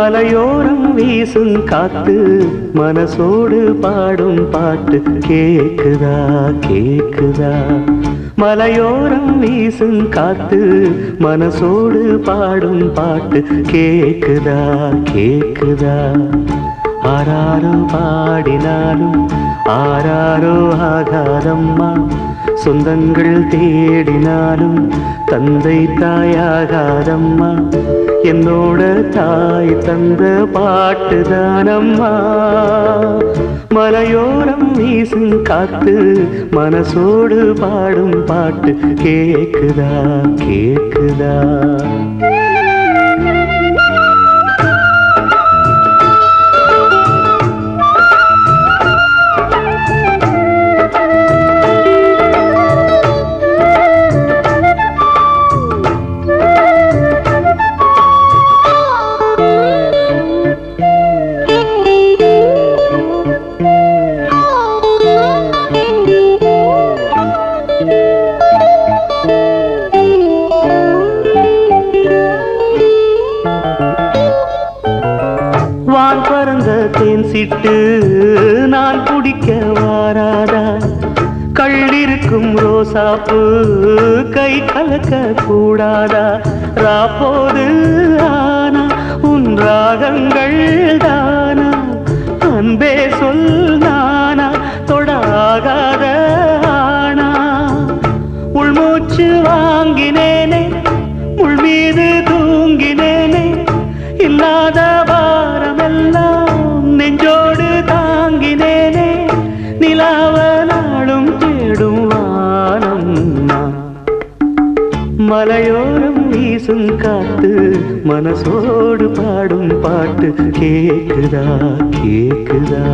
மலையோரம் வீசும் காத்து மனசோடு பாடும் பாட்டு கேக்குதா கேக்குதா. மலையோரம் வீசும் காத்து மனசோடு பாடும் பாட்டு கேக்குதா கேக்குதா. ஆராரோ பாடினாலும் ஆராரோ ஆகாதம்மா, சொந்தங்கள் தேடினாலும் தந்தை தாயாகாதம்மா. என்னோட தாய் தந்த பாட்டுதானம்மா. மலையோரம் வீசும் காத்து மனசோடு பாடும் பாட்டு கேக்குதா கேக்குதா. வான் பறந்த தேன் சிட்டு நான் குடிக்க வாராதா. கள்ளிருக்கும் ரோசாப்பு கை கலக்க கூடாதா. ராப்போது ஆனா உன் ராகங்கள் தானா, அன்பே சொல் நானா தொடாகாத ஆனா. உள்மூச்சு வாங்கினேனே உள் மீது தூங்கினேனே, இல்லாத பாரமெல்லாம் நெஞ்சோடு தாங்கினேனே. நிலாவ நாளும் தேடும் வானம் நான். மலையோரம் வீசும் காத்து மனசோடு பாடும் பாட்டு கேக்குதா கேக்குதா.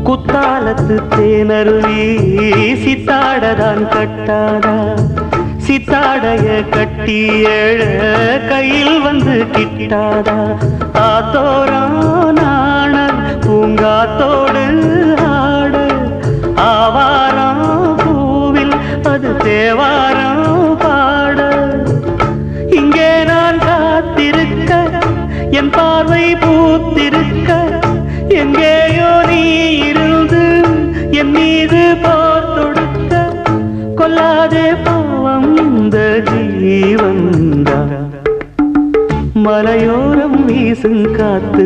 குத்தாலத்து தேனருவி சித்தாடதான் கட்டாதா. சித்தாடைய கட்டி எழ கையில் வந்து கிட்டாதா. ஆத்தோரான பூங்காத்தோடு ஆட ஆவாரம் பூவில் அது தேவாரம் பாட. இங்கே நான் காத்திருக்க என் பார்வை பூத்திருக்க, எங்கேயோ நீ இருந்து என் மீது போர் தொடுக்க. கொல்லாதே பாவம் இந்த ஜீவன்தான். மலையோரம் வீசும் காத்து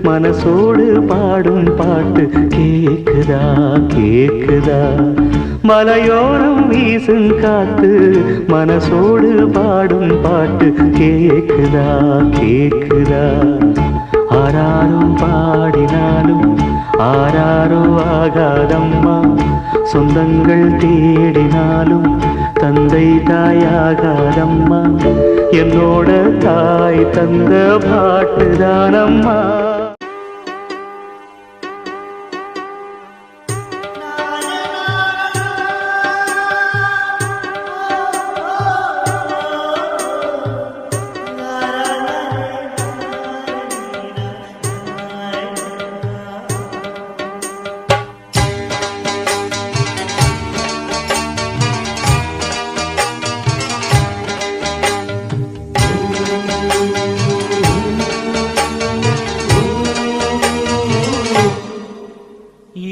மனசோடு பாடும் பாட்டு கேக்குதா கேக்குதா. மலையோரம் வீசும் காத்து மனசோடு பாடும் பாட்டு கேக்குதா கேக்குதா. ஆராரும் பாடினாலும் ஆராரோ ஆகாதம்மா, சொந்தங்கள் தேடினாலும் தந்தை தாயாகாதம்மா. என்னோட தாய் தந்த பாட்டுதானம்மா.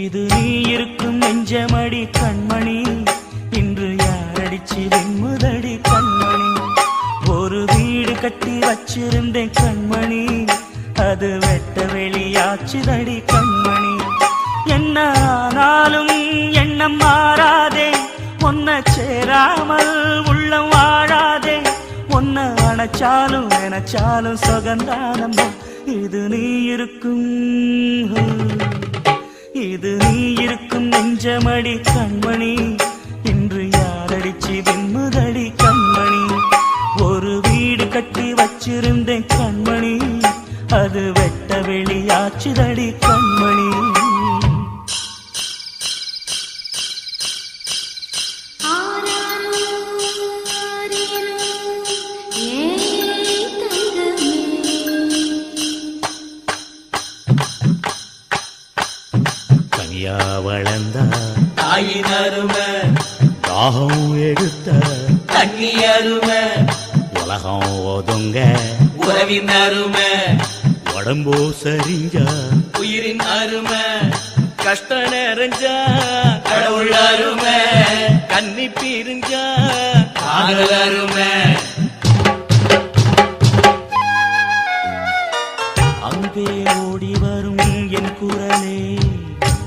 இது நீ இருக்கும் நெஞ்சமடி கண்மணி, இன்று யாரடிச்சு வெண்முதடி கண்மணி. ஒரு வீடு கட்டி வச்சிருந்தேன் கண்மணி, அது வெட்ட வெளியாச்சுதடி கண்மணி. என்ன ஆனாலும் எண்ணம் மாறாதே, ஒன்ன சேராமல் உள்ளம் வாழாதே. ஒன்ன அணைச்சாலும் நினைச்சாலும் சுகந்தானம்மா. இது நீ இருக்கும் இது நீ இருக்கும் நெஞ்சமடி கண்மணி, இன்று யாரடிச்சு வெண்முதடி கண்மணி. ஒரு வீடு கட்டி வச்சிருந்தேன் கண்மணி, அது வெட்ட வெளியாச்சுதடி கண்மணி. கனியா வளர்ந்த தாயின் அருமை, தாகம் எடுத்த தண்ணி அருமை, உலகம் ஒதுங்க உறவின் அருமை, உடம்போ சரிஞ்சா உயிரின் அருமை, கஷ்ட நிறைஞ்சா கடவுள் அருமை, கன்னி பிரிஞ்சா காதல் அருமை. அங்கே ஓடி வரும் என் குரலே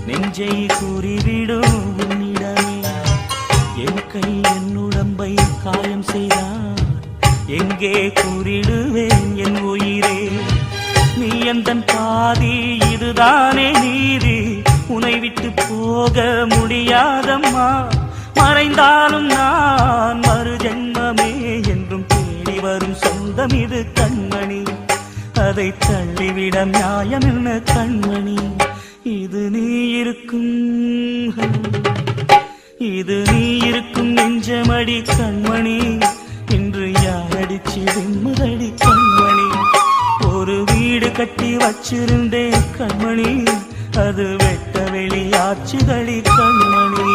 நெஞ்சை கூறிவிடும் உன்னிடமே. என் கை என் உடம்பை காயம் செய்தான் எங்கே கூறிடுவேன் என் உயிரே. நீ எந்தன் பாதி இதுதானே நீதி, உன்னை விட்டு போக முடியாதம்மா. மறைந்தாலும் நான் மறு ஜென்மமே என்றும் தேடி வரும் சொந்தம் இது கண்மணி. அதை தள்ளிவிட நியாயம் என்ன கண்மணி. இது நீ இருக்கும், இது நீ இருக்கும் நெஞ்சமடி கண்மணி. இன்று யாரடிச்சு வெண்முதடி கண்மணி. ஒரு வீடு கட்டி வச்சிருந்தேன் கண்மணி, அது வெட்ட வெளியாச்சுதடி கண்மணி.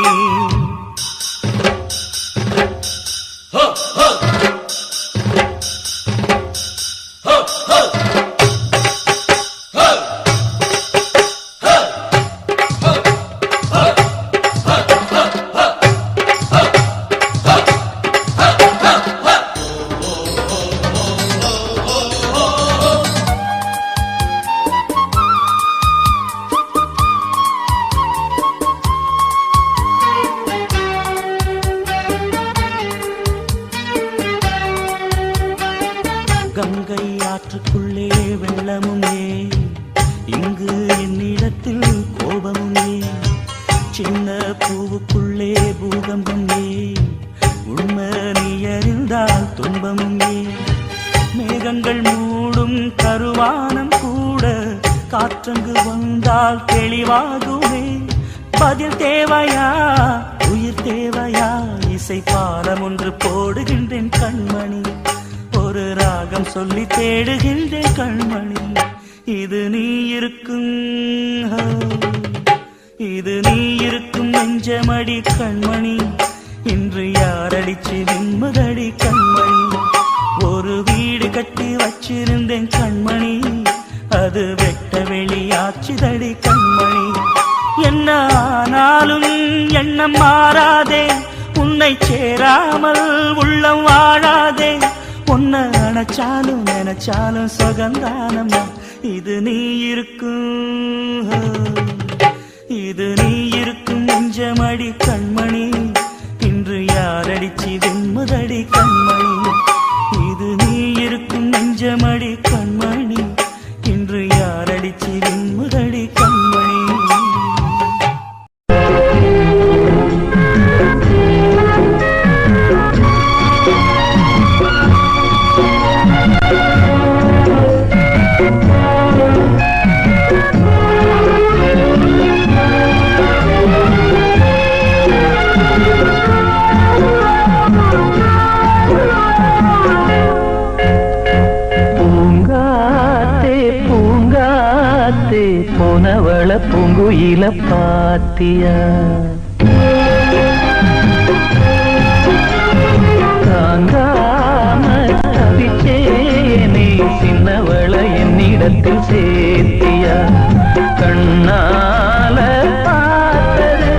கங்கை ஆற்றுக்குள்ளே வெள்ளமும் ஏன், இங்கு என்னிடத்தில் கோபமும் ஏன். சின்ன பூவுக்குள்ளே பூகம்பம் ஏன், உண்மை நீ அறிந்தால் துன்பமும் ஏன். மேகங்கள் மூடும் கருவானம் கூட காற்றங்கு வந்தால் தெளிவாகுமே. பதில் தேவையா உயிர் தேவையா, இசை பாலம் ஒன்று போடுகின்றேன் கண்மணி. ஒரு ராகம் சொல்லி தேடுகின்றேன் கண்மணி. இது நீ இருக்கும், இது நீ இருக்கும் நெஞ்சமடி கண்மணி. இன்று யாரடிச்சு நிம்மதடி கண்மணி. ஒரு வீடு கட்டி வச்சிருந்தேன் கண்மணி, அது வெட்ட வெளியாச்சுதடி கண்மணி. என்ன ஆனாலும் எண்ணம் மாறாதே, உன்னை சேராமல் உள்ளம் வாழாதே. உன்னை நினைச்சாலும் நினைச்சாலும் சுகந்தானம்மா. இது நீ இருக்கும், இது நீ இருக்கும் நெஞ்சமடி கண்மணி. இன்று யாரடிச்சு வெண்முதடி கண்மணி. இது நீ இருக்கும் நெஞ்சமடி கண்மணி. இன்று யாரடிச்சு வெண்முதடி கண்மணி. போனவள பூங்குயில பாத்தியா, தாங்காம தவிச்சேனே சின்னவள என்னிடத்தில் சேர்த்தியா. கண்ணால பார்த்தது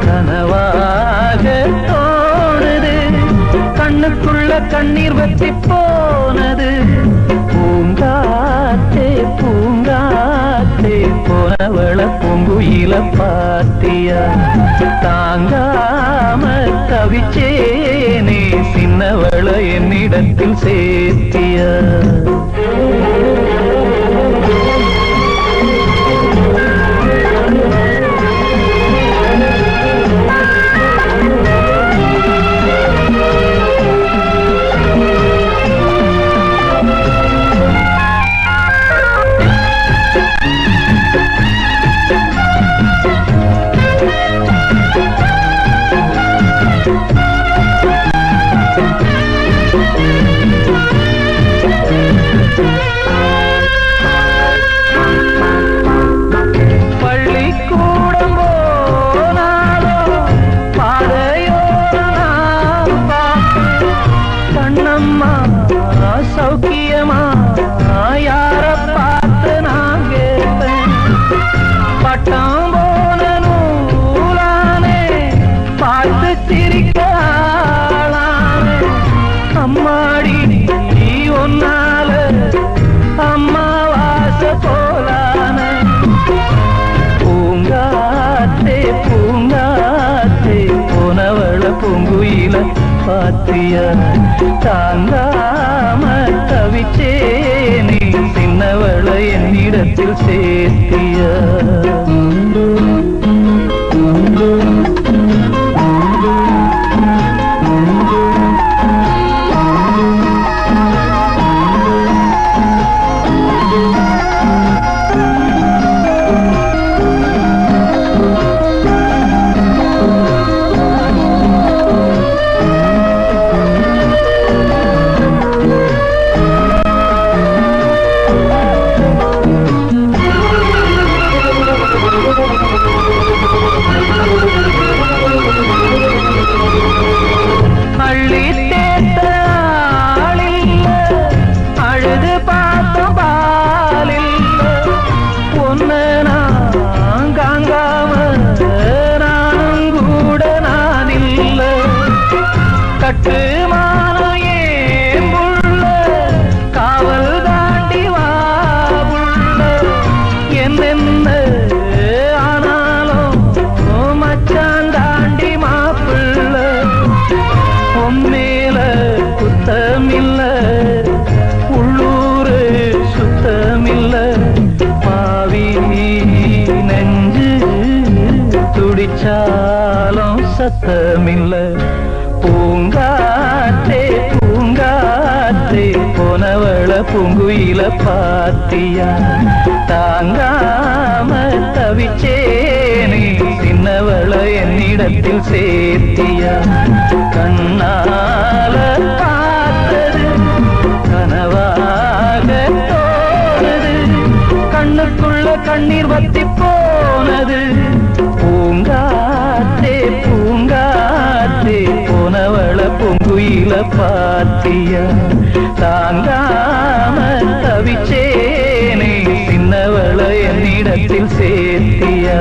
கனவாக தோணுது, கண்ணுக்குள்ள கண்ணீர் வத்தி போனது. பூங்காத்தே பூங்காத்தே போனவள பூங்குயில பாத்தியா, தாங்காம தவிச்சேனே சின்னவள என்னிடத்தில் சேர்த்தியா. பொங்குயில பாத்தியா தாங்காம தவிச்சேனே சின்னவள என்னிடத்தில் சேர்த்தியா துடிச்சாலும் சத்தமில்ல பூங்காற்றே பூங்காற்றே போனவள பூங்குயில பாத்தியா தாங்காம தவிச்சேனே சின்னவள என்னிடத்தில் சேர்த்தியா கண்ணால பார்த்தது கனவாக தோணுது கண்ணுக்குள்ள கண்ணீர் வத்தி போனது பூங்காற்றே பூங்காற்றே போனவள பொங்குயில பாத்தியா தாங்காம தவிச்சேனே சின்னவள என்னிடத்தில் சேர்த்தியா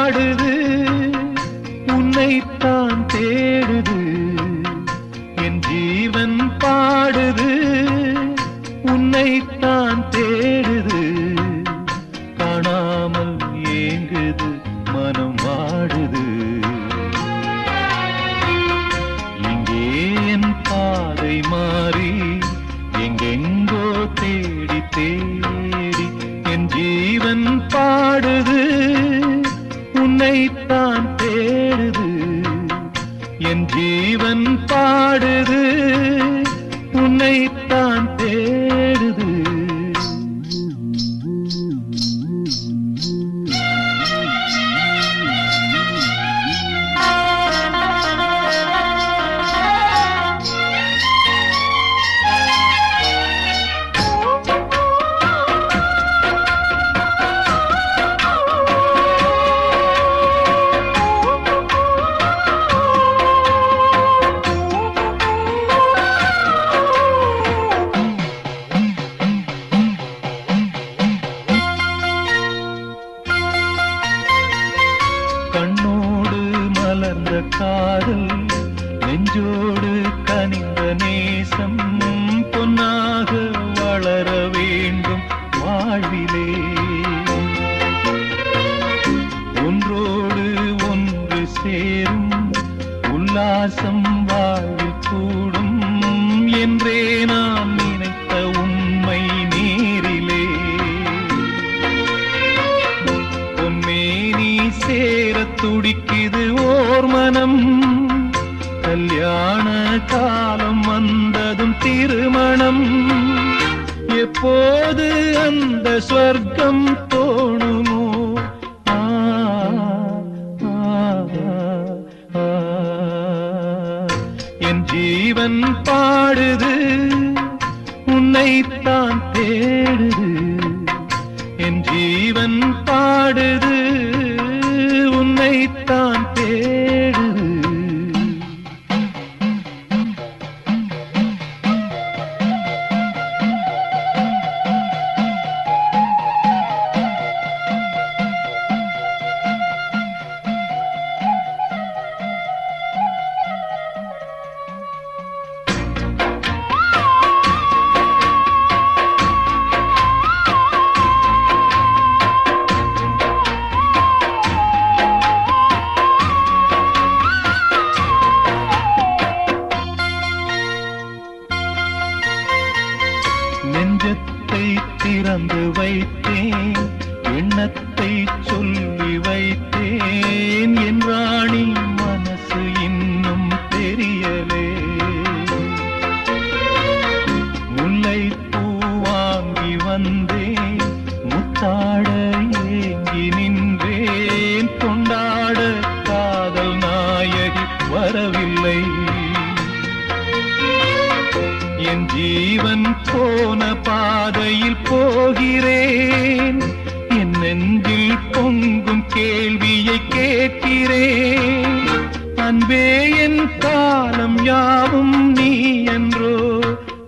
பாடுது உன்னைத்தான் தேடுது என் ஜீவன் பாடுது உன்னைத்தான் தேடுது காணாமல் ஏங்குது மனம் வாடுது இங்கே என் பாதை மாறி எங்கெங்கோ தேடி தேடி என் ஜீவன் பாடுது உன்னைத்தான் தேடுது என் ஜீவன் பாடுது உன்னைத்தான் தேடுது கண்ணோடு மலர்ந்த காதல் நெஞ்சோடு கனிந்த நேசம் பொன்னாக வளர வேண்டும் வாழ்விலே ஒன்றோடு ஒன்று சேரும் உல்லாசம் வாழ்வில் கூடும் என்றே நான் நினைத்த உண்மை நேரிலே பொன்மேனி சேரத் துடிக்குது ஓர் மனம் கல்யாண காலம் வந்ததும் திருமணம் எப்போது அந்த ஸ்வர்க்கம் தோணுமோ ஆ, ஆ, ஆ. என் ஜீவன் பாடுது உன்னைத்தான் தேடுது என் ஜீவன் பாடுது உன்னைத்தான் தேடுது நெஞ்சத்தை திறந்து வைத்தேன் எண்ணத்தை சொல்லி வைத்தேன் என் ராணி மனசு இன்னும் தெரியலே முல்லைப்பூ வாங்கி வந்தேன் முத்தாட ஏங்கி நின்றேன் கொண்டாட காதல் நாயகி வரவில்லை என் ஜீவன் போன பாதையில் போகிறேன் என் நெஞ்சில் பொங்கும் கேள்வியை கேட்கிறேன் அன்பே என் காலம் யாவும் நீ என்றோ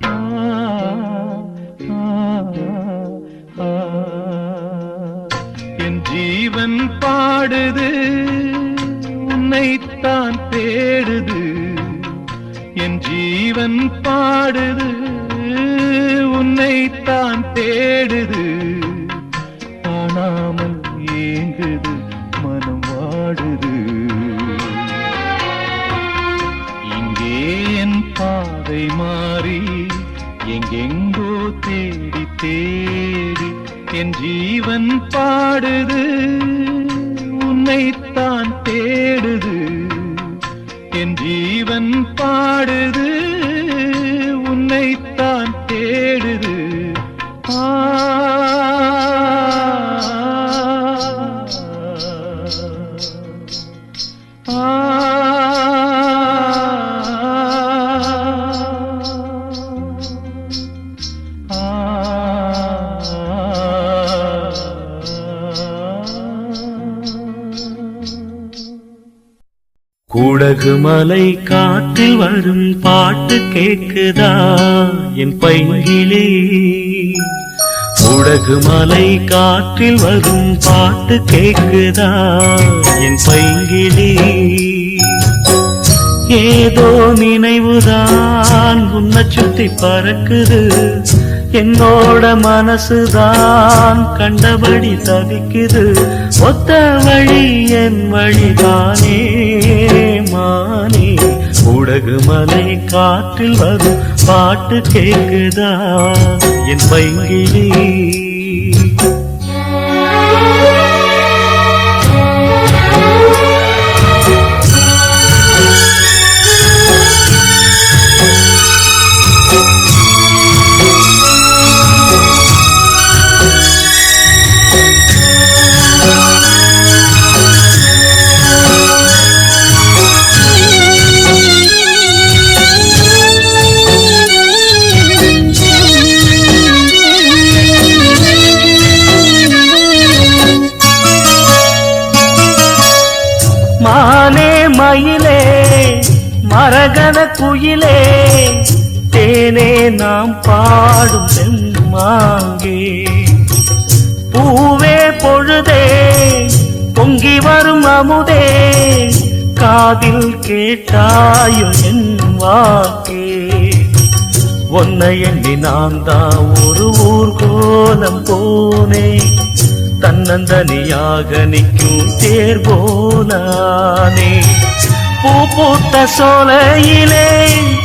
ஆ, ஆ, ஆ. என் ஜீவன் பாடுது உன்னைத்தான் தேடுது என் ஜீவன் பாடுது உன்னைத்தான் தேடுது காணாமல் ஏங்குது மனம் வாடுது இங்கே என் பாதை மாறி எங்கெங்கோ தேடி தேடி என் ஜீவன் பாடுது உன்னைத்தான் தேடுது என் ஜீவன் பாடுது உன்னைத்தான் தேடுது ஆ, ஆ, குடகு மலை காற்றில் வரும் பாட்டு கேக்குதா என் பைங்கிலே குடகு மலை காற்றில் வரும் பாட்டு கேக்குதா என் பைங்கிளி? ஏதோ நினைவுதான் உன்னை சுத்தி பறக்குது, என்னோட மனசுதான் கண்டபடி தவிக்குது. ஒத்த வழி என் வழிதானே மானே, குடகு மலை காற்றில் வரும் பாட்டு கேக்குதா என் பைங்கிளி? மானே மயிலே மரகத குயிலே, தேனே நாம் பாடும் செம்மாங்கே. பூவே பொழுதே பொங்கி வரும் அமுதே, காதில் கேட்டாயோ என் வாக்கே. ஒன்னை எண்ணி நான் தான் ஒரு ஊர்கோலம் போனேன், தன்னந்தனியாக நிற்கும் தேர் போலானே. பூ பூத்த சோலையிலே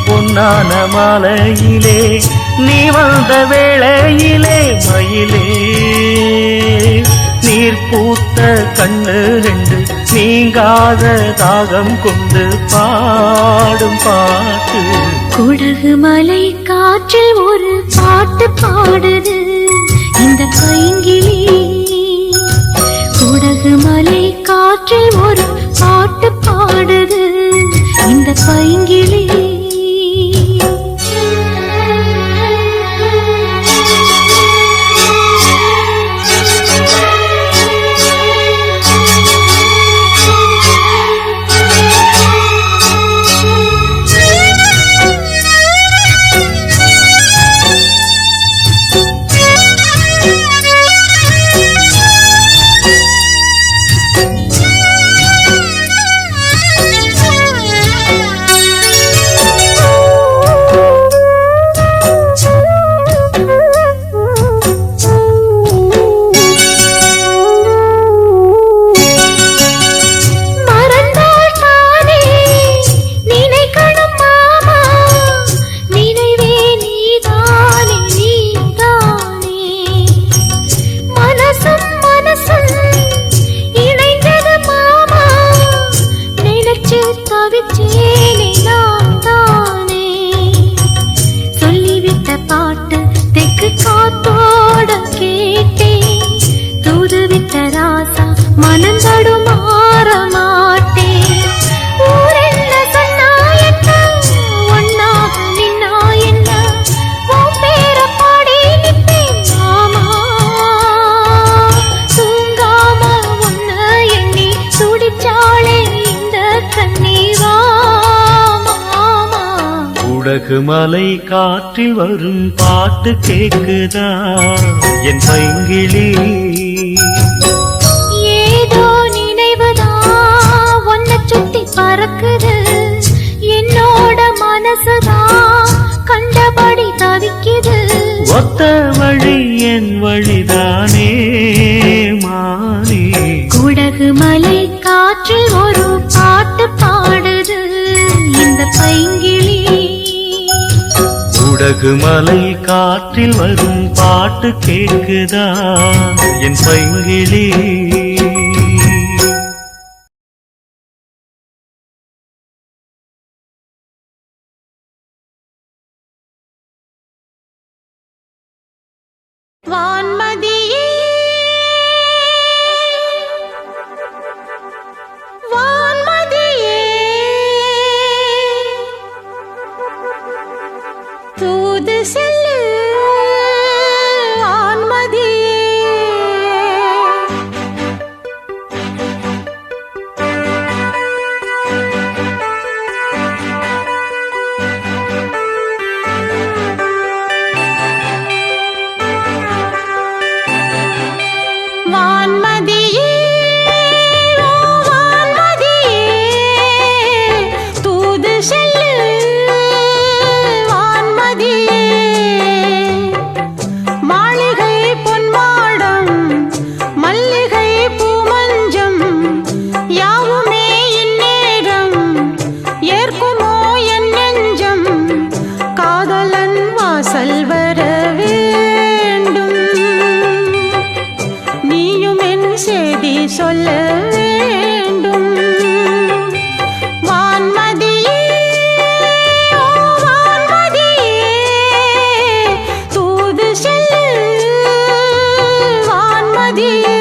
பொன்னான மாலையிலே, நீ வந்த வேளையிலே மயிலே. நீர் பூத்த கண்ணு ரெண்டு நீங்காத தாகம் கொண்டு பாடும் பாட்டு. குடகு மலை காற்றில் ஒரு பாட்டு பாடுது இந்த பைங்கிளி. குடகு மலை காற்றில் ஒரு பாட்டு பாடுது இந்த பைங்கிளி. குடகு மலை காற்றில் வரும் பாட்டு கேக்குதா என் பைங்கிளி? ஏதோ நினைவுதான் உன்னை சுத்தி பறக்குது, என்னோட மனசுதான் கண்டபடி தவிக்குது. ஒத்த வழி என் வழிதானே மானே. குடகு மலை காற்றில் ஒரு பாட்டு பாடுது இந்த பைங்கிளி. குடகு மலை காற்றில் வரும் பாட்டு கேக்குதா என் பைங்கிளி? வான்மதியே வான்மதியே தூது செல்லு வான்மதியே. சொல்ல வேண்டும். வான்மதியே ஓ வான்மதியே தூது செல்லு வான்மதியே.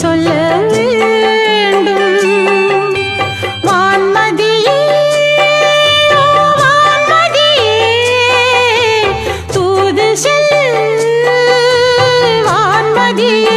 சொல்ல வேண்டும். வான்மதியே ஓ வான்மதியே தூது செல்லு வான்மதியே.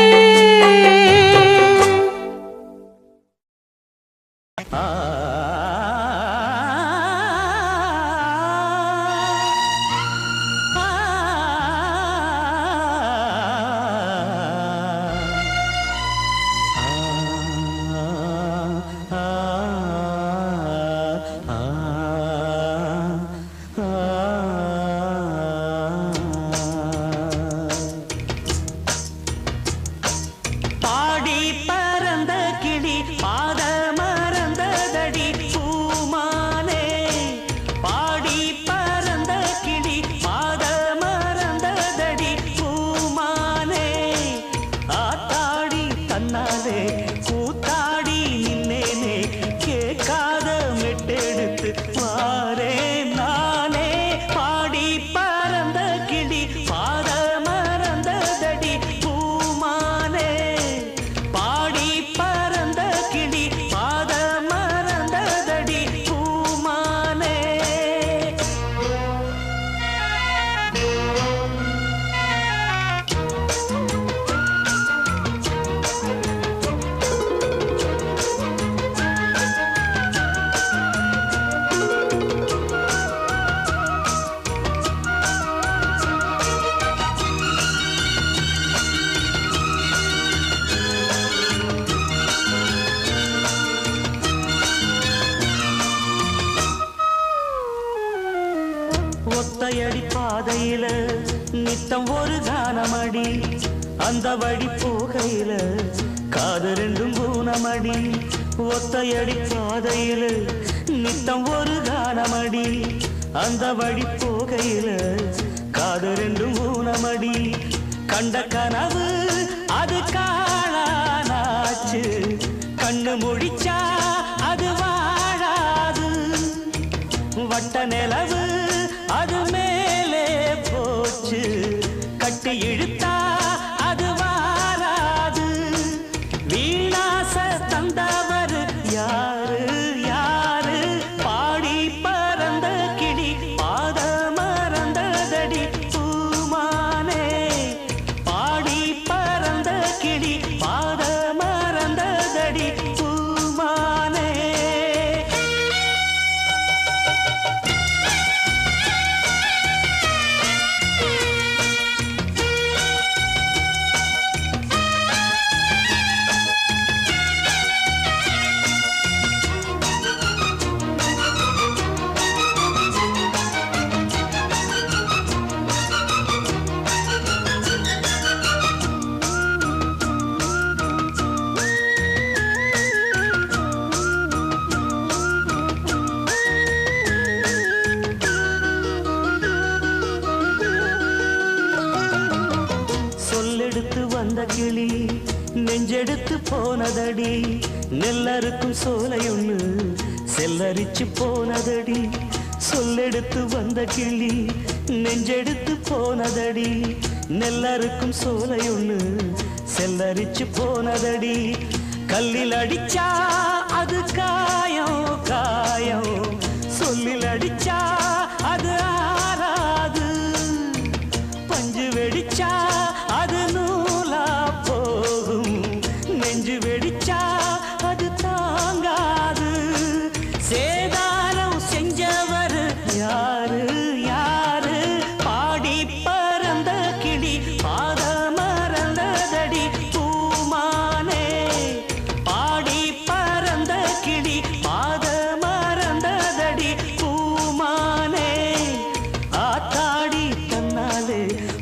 ஒத்தையடி பாதையில நித்தம் ஒரு கானமடி அந்த வழி போகையில காது ரெண்டும் பூனமடி ஒத்தையடி பாதையில நித்தம் ஒரு கானமடி அந்த வழி போகையில காது ரெண்டும் பூனமடி கண்ட கனவு அது காணானாச்சு கண்ணு முடிச்சா அது வாழாது வட்ட நிலவு அது மேலே போச்சு கட்டி இழுத்தா அது வாராது வீணாச தந்தவர் யாரு யாரு பாடி பறந்த கிளி பாத மறந்ததடி பூமானே பாடி பறந்த கிளி பாத மறந்ததடி பூமானே சொல்லெடுத்து வந்த கிளி நெஞ்செடுத்து போனதடி நெல்லறுக்கும் சோலையொன்னு செல்லரிச்சு போனதடி சொல்லெடுத்து வந்த கிளி நெஞ்செடுத்து போனதடி நெல்லறுக்கும் சோலையொன்னு செல்லரிச்சு போனதடி கல்லில் அடிச்சா அது காயம் காயம் சொல்லில் அடிச்சா அது ஆறாது பஞ்சு வெடிச்சா அது நூலா போகும் நெஞ்சு வெடிச்சா அது தாங்காது சேதாரம் செஞ்சவர் யாரு யாரு பாடி பறந்த கிளி பாத மறந்ததடி பூமானே பாடி பறந்த கிளி பாத மறந்ததடி பூமானே ஆத்தாடி தன்னாலே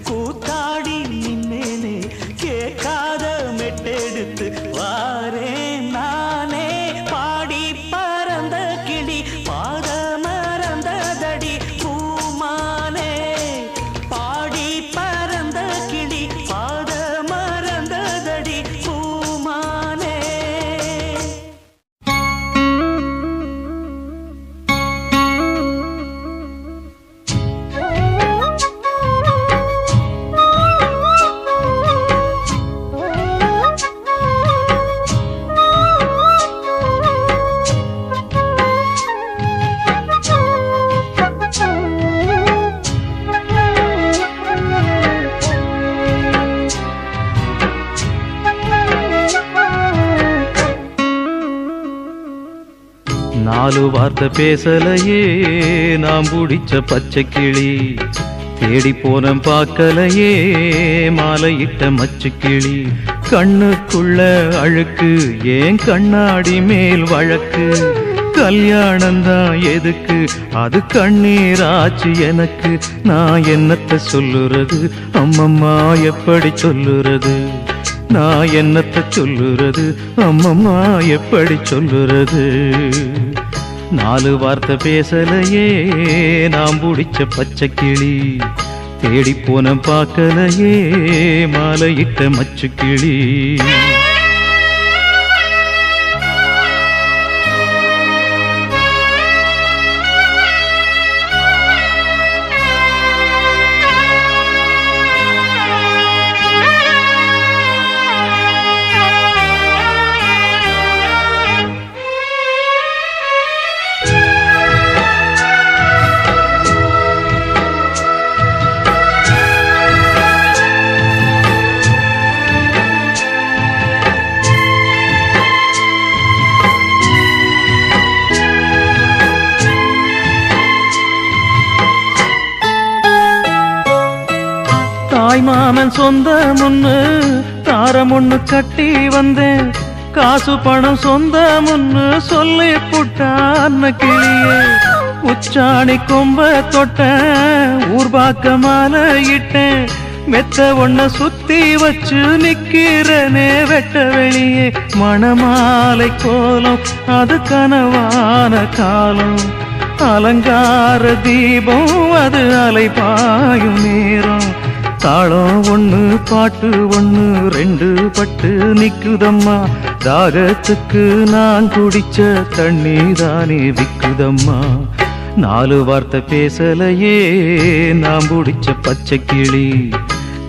கூத்தாடி நின்னேனே கேட்காத மெட்டெடுத்து வாரே நானே பாடி பறந்த கிளி பாத மறந்ததடி பூமானே பாடி பறந்த கிளி பாத மறந்ததடி பூமானே நாலு வார்த்தை பேசலையே நாம் பிடிச்ச பச்சை கிளி தேடி போன பார்க்கலையே மாலையிட்ட மச்சு கிளி கண்ணுக்குள்ள அழுக்கு ஏன் கண்ணாடி மேல் வழக்கு கல்யாணம்தான் எதுக்கு அது கண்ணீராச்சு எனக்கு நான் என்னத்த சொல்லுறது அம்மம்மா எப்படி சொல்லுறது நான் என்னத்த சொல்லுறது அம்மம்மா எப்படி சொல்லுறது நாலு வார்த்தை பேசலையே நாம் பிடிச்ச பச்சை கிளி தேடி போன பார்க்கலையே மாலையிட்ட மச்சு கிளி தாய் மாமன் சொந்தம் ஒண்ணு தாரம் ஒண்ணு கட்டி வந்தேன் காசு பணம் சொந்தம் ஒண்ணு சொல்லி புட்டான் கிளியே உச்சாணி கொம்ப தொட்ட ஊர்பாக்க மாலையிட்டேன் மெத்த ஒன்ன சுத்தி வச்சு நிக்கிறனே வெட்ட வெளியே மணமாலை கோலம் அது கனவான காலம் அலங்கார தீபம் அது அலைபாயும் நேரம் தாளம் ஒண்ணு பாட்டு ஒண்ணு ரெண்டு பட்டு நிக்குதம்மா தாகத்துக்கு நான் குடிச்ச தண்ணீதானே விக்குதம்மா நாலு வார்த்தை பேசலையே நான் பிடிச்ச பச்சை கிளி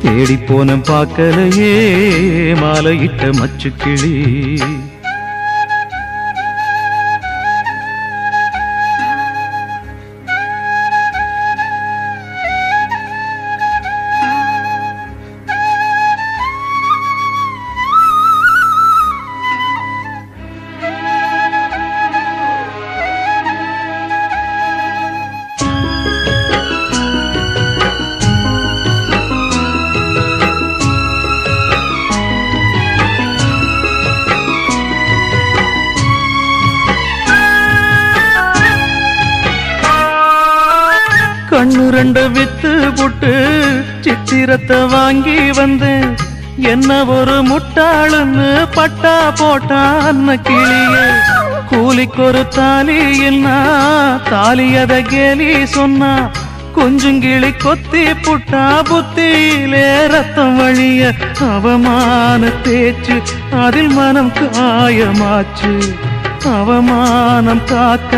தேடி போன பார்க்கலையே மாலையிட்ட மச்சு கிளி கண்ணு ரெண்டு வித்து புட்டு சித்திரத்தை வாங்கி வந்தேன் என்ன ஒரு முட்டாளுன்னு பட்டா போட்டா அன்ன கிளியே கூலிக்கு ஒரு தாலி இல்லா தாலியத கேலி சொன்னா கொஞ்சம் கிளி கொத்தி புட்டா புத்தியிலே ரத்தம் வழிய அவமான தேச்சு அதில் மனம் காயமாச்சு அவமானம் காக்க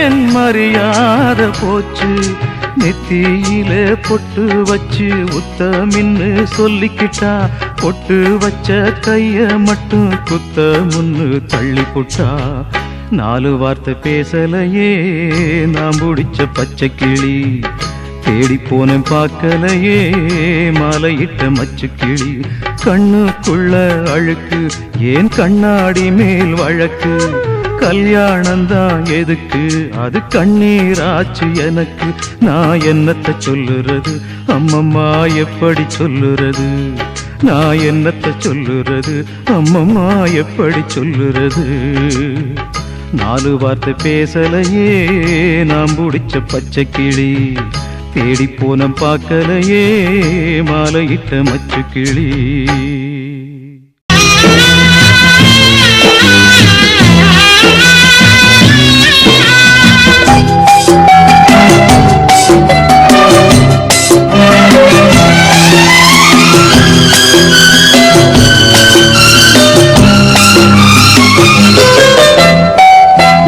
என் மரியாதை போச்சு நெத்தியில பொட்டு வச்சு உத்தமின்னு சொல்லிக்கிட்டா பொட்டு வச்ச கைய மட்டும் குத்த முன்னு தள்ளி புட்டா நாலு வார்த்தை பேசலையே நான் பிடிச்ச பச்சை கிளி தேடி போன பார்க்கலையே மாலையிட்ட மச்சு கிளி கண்ணுக்குள்ள அழுக்கு ஏன் கண்ணாடி மேல் வழக்கு கல்யாணந்தான் எதுக்கு அது கண்ணீராச்சு எனக்கு நான் என்னத்தை சொல்லுறது அம்மம்மா எப்படி சொல்லுறது நான் என்னத்தை சொல்லுறது அம்மம்மா எப்படி சொல்லுறது நாலு வார்த்தை பேசலையே நான் பிடிச்ச பச்சை கிளி தேடி போன பார்க்கலையே மாலையிட்ட மச்சு கிளி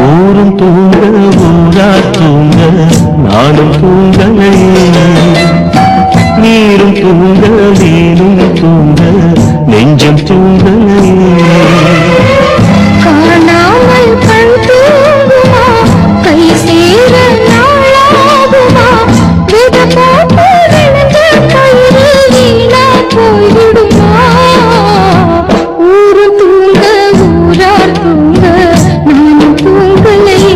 ஊரும் தூங்க ஊரா தூங்க நானும் தூங்கலையே நீரும் தூங்க நீரும் தூங்க நெஞ்சம் தூங்கலையே காணாமல் கண் தூங்குமா கை சேர நாளாகுமா விட போட்டு விழுந்த கயிறு வீணா போய்விடுமா ஊரு தூங்க ஊரார் தூங்க நானும் தூங்கலையே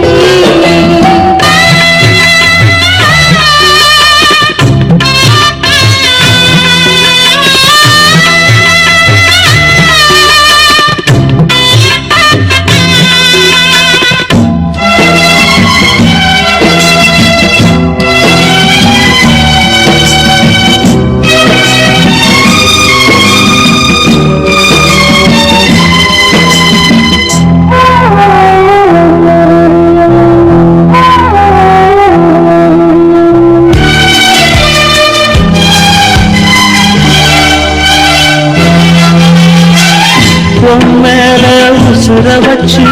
மேல உசுர வச்சு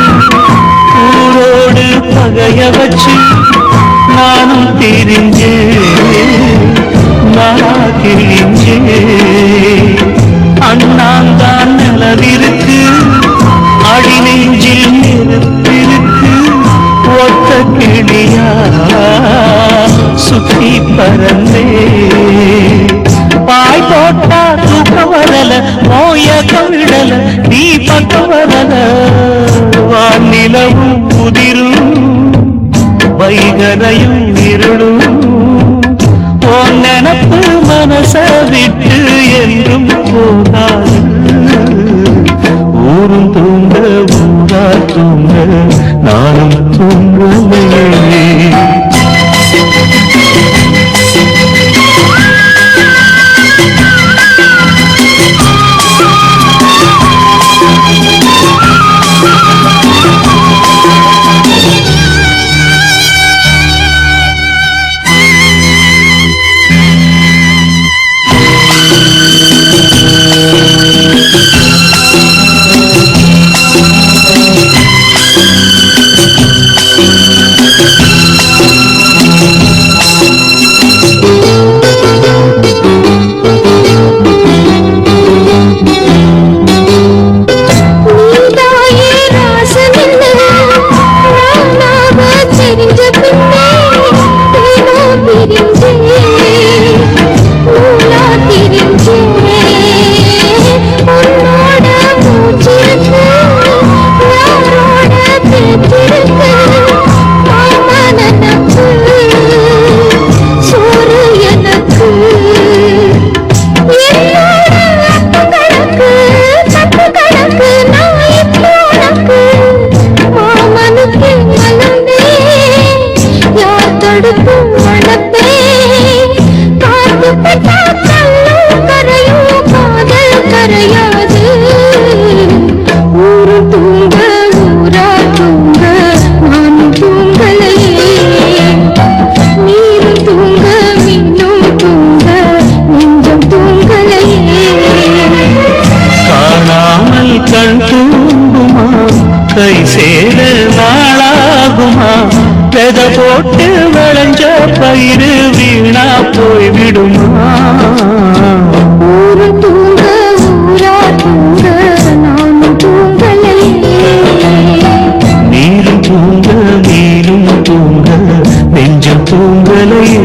ஊரோடு பகைய வச்சு நானும் தெரிஞ்சே நாகிரிஞ்சே அண்ணாந்தான் நிலவிருக்கு அடி நெஞ்சில் நெருப்பிருக்கு ஒத்த கிளியா சுத்தி பறந்தே பாய் போட்டா தூக்கம் வரல மோயக்கம் விடல நீ பக்கம் வரல வானிலவும் புதிரும் வைகரையும் இருளும் உன் நினப்பு மனச விட்டு என்றும் போகாது ஊரும் தூங்க ஊரா தூங்க நானும் தூங்கலையே கண் தூங்குமா கை சேர நாளாகுமா வெத போட்டு விளைஞ்ச பயிறு வீணா போய் விடுமா ஊரு தூங்க ஊரா தூங்க நானும் தூங்கலையே நீரும் தூங்க நீரும் தூங்க நெஞ்சம் தூங்கலையே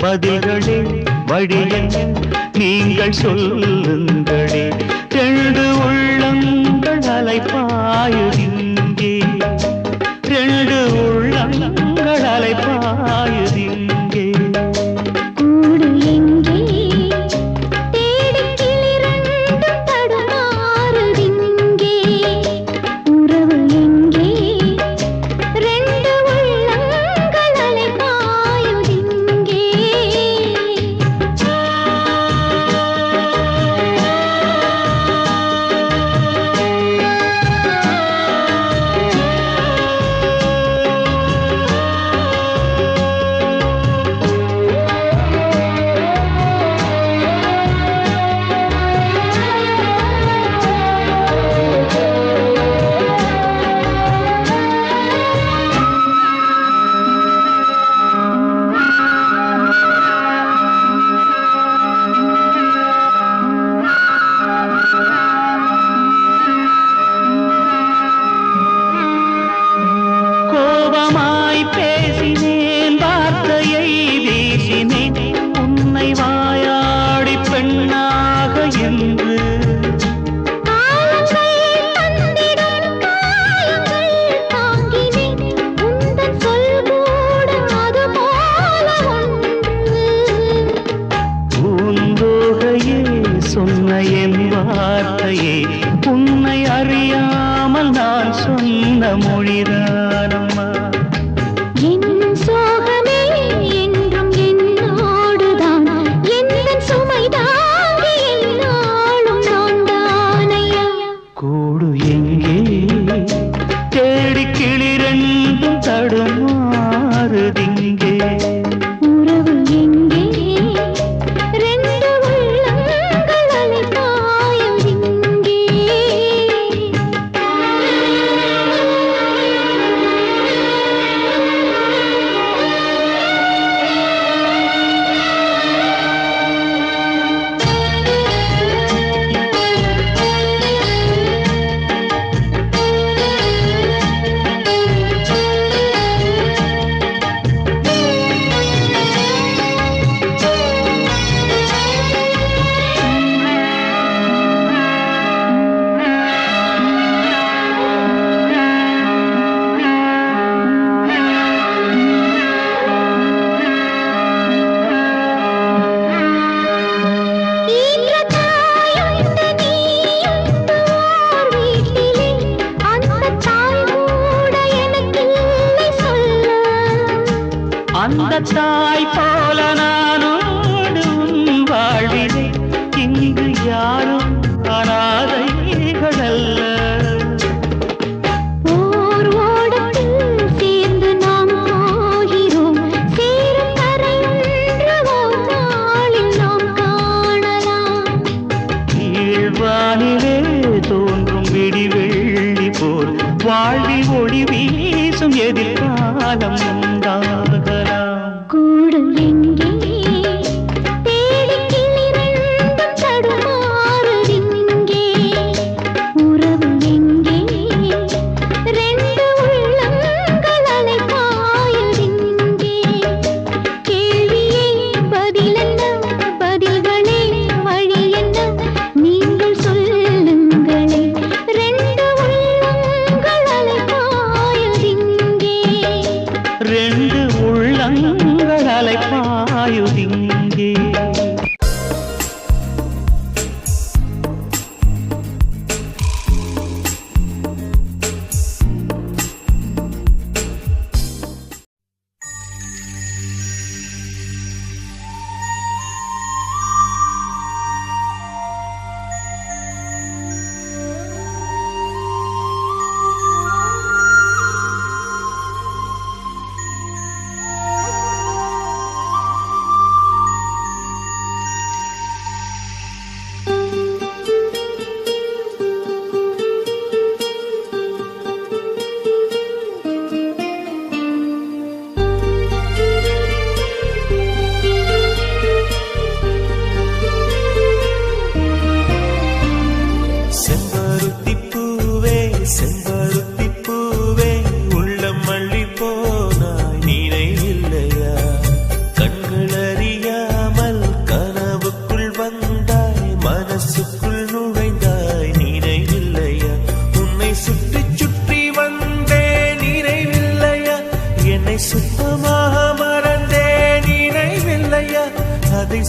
பதில்களே வழியென்ன நீங்கள் சொல்லுங்களே ரெண்டு உள்ளங்கள் அலைப்பாயுதிங்கே ரெண்டு உள்ளங்கள் அலைப்பாயுதிங்கே கூடு எங்கே தேடி கிளிரண்டு தடுமாறுதிங்கே உறவு எங்கே ரெண்டு உள்ளங்கள் அலைப்பாயுதிங்கே அந்த தாய் போல நானோடு வாழ்விலே இங்கு யாரும் அனாதைகள் அல்ல. ஓர் ஓடத்தில் சேர்ந்து நாம் போகிறோம், சேரும் கரையொன்று ஓர் நாளில் நாம் காணலாம். கீழ்வானிலே தோன்றும் விடிவெள்ளி போல் வாழ்வில் ஒளி வீசும் எதிர்காலம் உண்டாகலாம். கூடு எங்கே தேடி கிளிரண்டும் தடுமாறுதிங்கே, உறவு எங்கே ரெண்டு உள்ளங்கள் அலைபாயுதிங்கே. கேள்வியே பதிலென்ன, பதில்களே வழி என்ன, நீங்கள் சொல்லுங்களே. ரெண்டு உள்ளங்கள்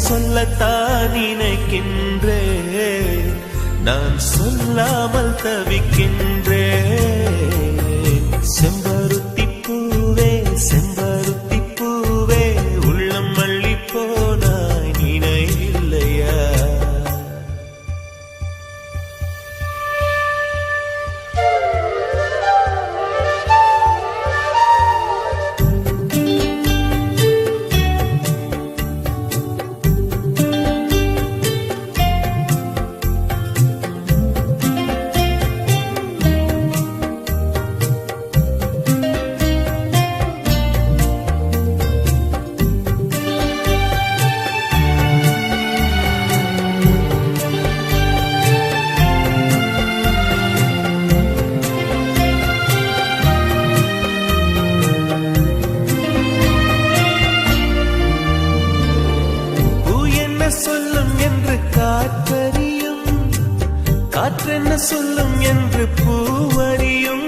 சொல்லத்தான் நினைக்கின்றேன், நான் சொல்லாமல் தவிக்கின்றேன். செம்பருத்தி பூவே செம்பருத்தி பூவே உள்ளம் மல்லி போனாய் நினைவில்லையா? சொல்லும் என்று காற்றறியும், காற்றென்ன சொல்லும் என்று பூவறியும்.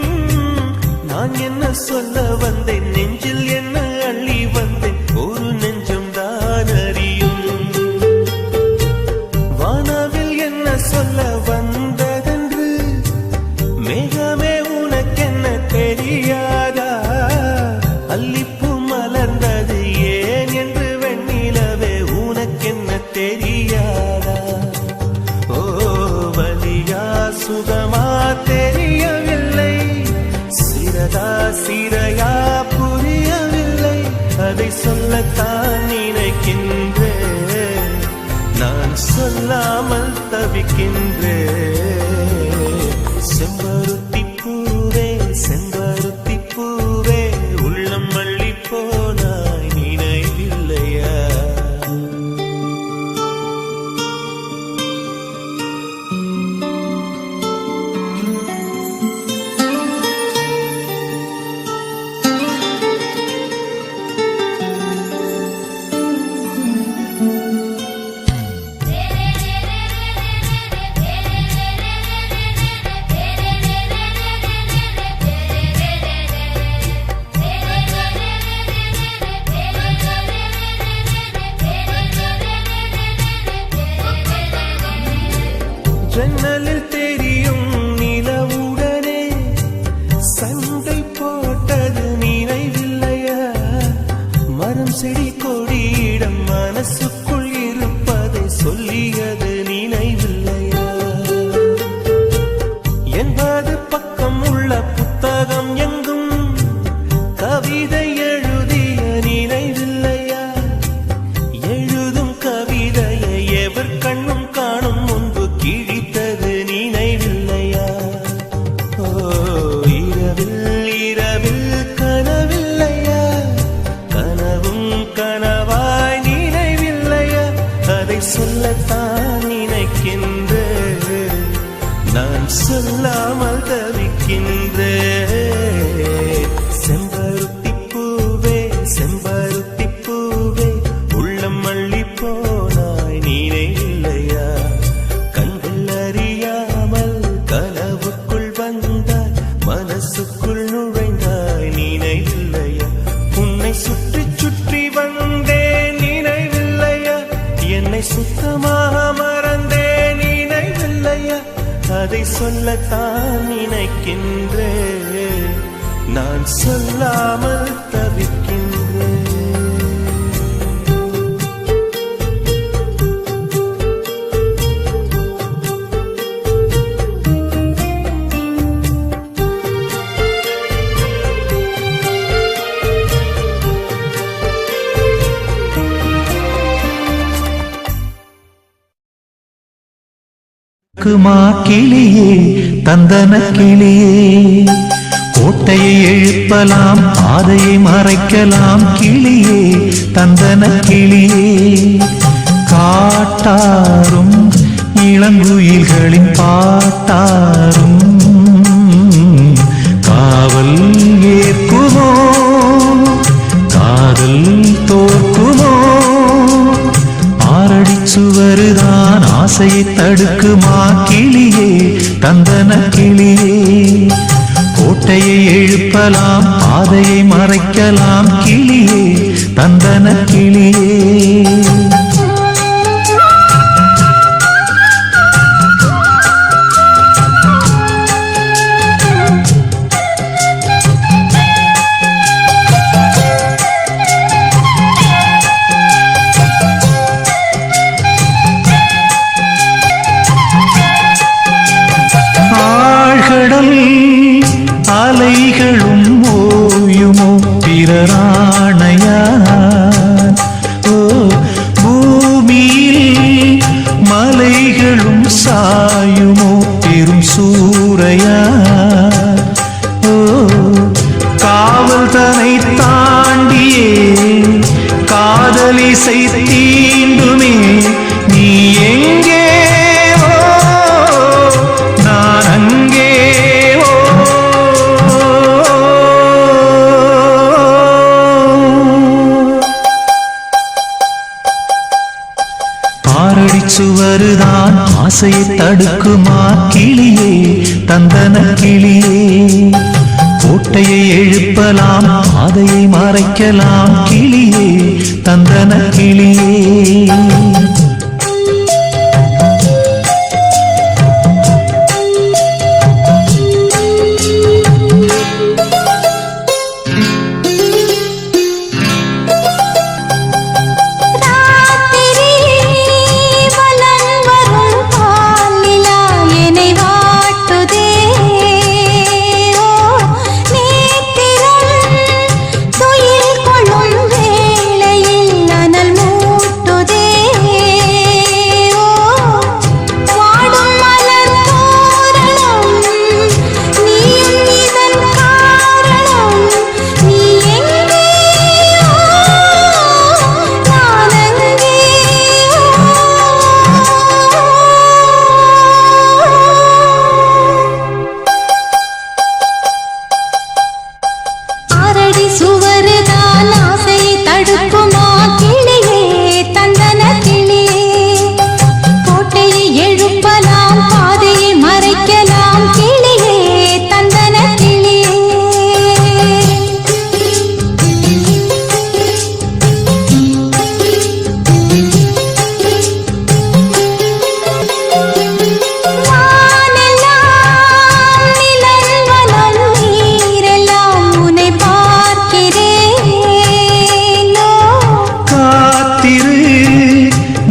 நான் என்ன சொல்ல வந்தேன், நெஞ்சில் என்ன அள்ளி வந்தேன், ஒரு நெஞ்சம் தான் அறியும். வானவில் என்ன சொல்ல வந்ததென்று மேகமே உனக்கென்ன தெரியாதா? அல்லிப்பூ மலர்ந்தது ஏன் என்று வெண்ணிலவே உனக்கென்ன தெரியாதா? ஓ வலியா சுகமா தெரியவில்லை, சிறதா சிறையா புரியவில்லை. அதை சொல்லத்தான் நினைக்கின்றேன், நான் சொல்லாமல் தவிக்கின்றேன். செம்பருத்தி பூவே செம்பருத்தி பூவே உள்ளம் மல்லி போனாய் நினைவில்லையா? ஜன்னலில் தெரியும் நிலவுடனே சண்டை போட்டது நினைவில்லையா? மரம் செடி கொடியிடம் மனசுக்குள் இருப்பதை சொல்லியது நினைவில்லையா? 80 பக்கம் உள்ள புத்தகம் எங்கும் கவிதை எழுதிய நினைவில்லையா? எழுதும் கவிதையை எவர் கண்ணும் காணும் முன்பு கிழித்தது நினைவில்லையா? ஓ இரவில் இரவில் கனவில்லையா? கனவும் கனவாய் நினைவில்லையா? அதை சொல்லத்தான் நினைக்கின்றேன், நான் சொல்லாமல் தவிக்கின்றேன். செம்பருத்தி பூவே செம்பருத்தி பூவே உள்ளம் மல்லி போனாய் நினைவில்லையா? கண்கள் அறியாமல் கனவுக்குள் வந்தாய், மனசுக்குள் நுழைந்தாய் நினைவில்லையா? உன்னை சுற்றி சுற்றி வந்தேன் நினைவில்லையா? என்னை சுத்தமாக மறந்தேன் நினைவில்லையா? அதை சொல்லத்தான் நினைக்கின்றேன், நான் சொல்லாமல் தவிக்கின்றேன். குமா கிளியே தந்தன கிளியே, கோட்டையை எழுப்பலாம் பாதையை மறைக்கலாம் கிளியே தந்தன கிளியே. காட்டாரும் இளங்குயில்களின் பாட்டாரும் காவல் ஏற்குமோ, காதல் தோற்குமோ? ஆரடி சுவருதான் ஆசையை தடுக்குமா கிளியே தந்தன கிளியே. கோட்டையை எழுப்பலாம் பாதையை மறைக்கலாம் கிளியே தந்தன கிளியே. அலைகளும் ஓயுமோ பிறராணையான் ஓ பூமியில் மலைகளும் சாயுமோ பெரும் சூறையான் ஓ காவல் தனை தாண்டியே காதலிசை தீண்டுமே நீ எங்கே ஓ நான் அங்கே ஓ ஆரடி சுவருதான் ஆசையை தடுக்குமா கிளியே தந்தன கிளியே கோட்டையை எழுப்பலாம் பாதையை மறைக்கலாம் கிளியே தந்தன கிளியே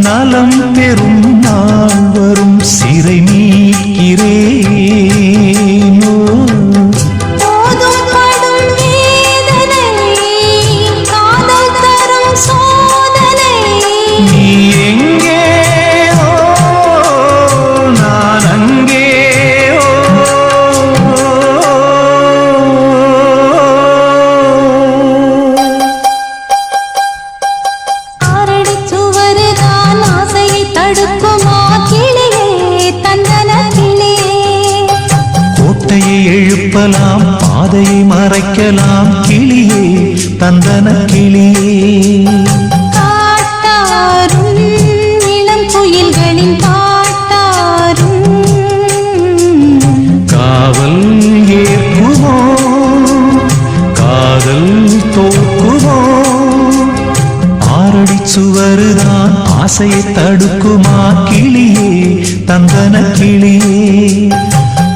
நலம் பெறும் நாள் வரும் சிறை நீக்கிறேனோ போதும் படும் வேதனை காதல் தரும் சோதனை நீ எங்கே ஓ நான் அங்கே ஓ ஆரடி சுவருதான் ஆசையை தடுக்குமா கிளியே தந்தன கிளியே கோட்டையை எழுப்பலாம் பாதையை மறைக்கலாம் கிளியே தந்தன கிளியே காட்டாரும் இளம் குயில்களின் பாட்டாரும் காவல் ஏற்குமோ காதல் தோக்குமோ ஆரடி சுவருதான் ஆசையை தடுக்குமா கிளியே தந்தன கிளியே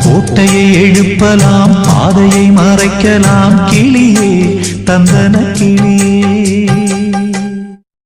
கோட்டையை எழுப்பலாம் பாதையை மறைக்கலாம் கிளியே தந்தன கிளியே